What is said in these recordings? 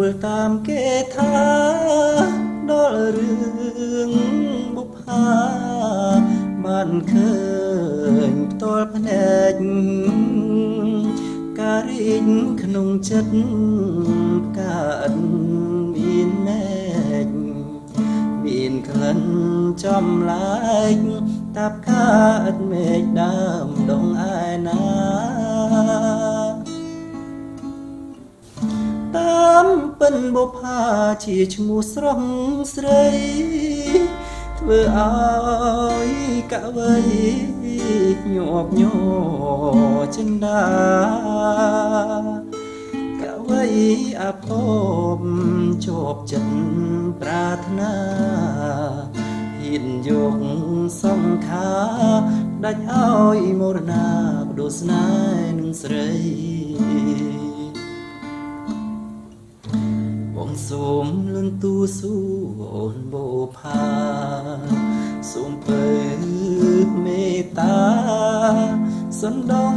លតាមគេថាដល់រឿងបុប្ផាបានឃើញផ្ទាល់ភ្នែកការរីកក្នុងចិត្តកើតមានណែកមានក្លិនចំឡាយតាប់កើតមេឃដើមដងឯណាតាមពិនបុប្ផាជាឈ្មោះស្រុងស្រីធ្វើឲ្យកវីញាប់ញ័រចិន្តាកវីអភពជាប់ចិត្តប្រាថ្នាហ៊ានយកសង្ខាដាច់ឲ្យមរណាបដូរស្នេហ៍នឹងស្រីបងសូមលន់ទូស៊ូអូនបុប្ផាសូមពើមេត្តាសណ្ដង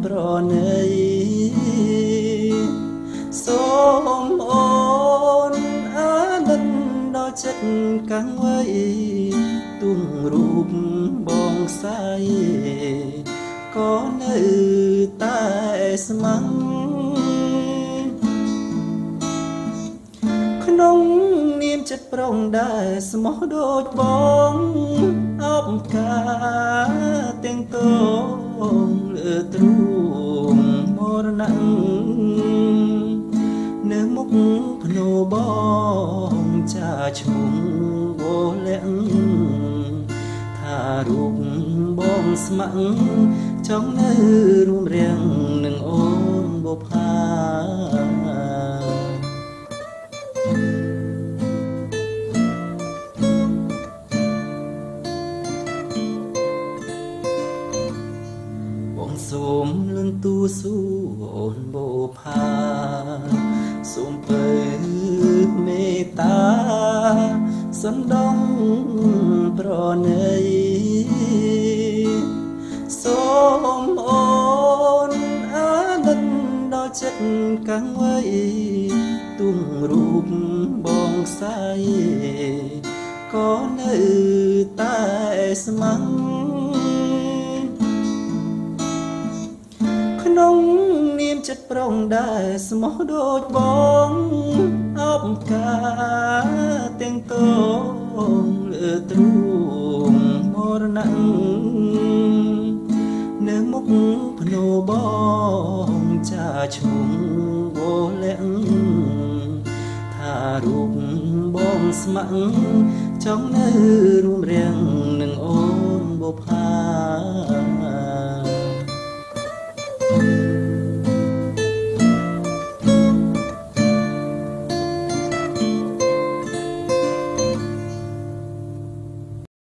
ប្រណីសូមអូនអាណិតដល់ចិត្តកាំងវៃទុំរូបបងសាយក៏នៅតែស្ម័គ្រក្នុងនាមចិត្តប្រុងដែរស្មោះដូចបងអបការទាំងតងលើទ្រូងមរណៈនៅមុខភ្នោបងចាឈ្មោះវលាក់ថារូបបងស្ម័គ្រចង់នៅរួមរាំងនឹងអូនបុប្ផាសូមលន់ទូស៊ូអូនបុប្ផាសូមពើមេត្តាសណ្ដងប្រណីសូមអូនអាណិតដល់ចិត្តកាំងវៃទុំរូបបងសាយក៏នៅតែស្ម័គ្រក្នុងនាមចិត្តប្រុងដែរស្មោះដូចបងអបការទាំងតងលើទ្រូងមរណៈនៅមុខភ្នោបងចាឈ្មោះវលាក់ថារូបបងស្ម័គ្រចង់នៅរួមរាំងនឹងអូនបុប្ផា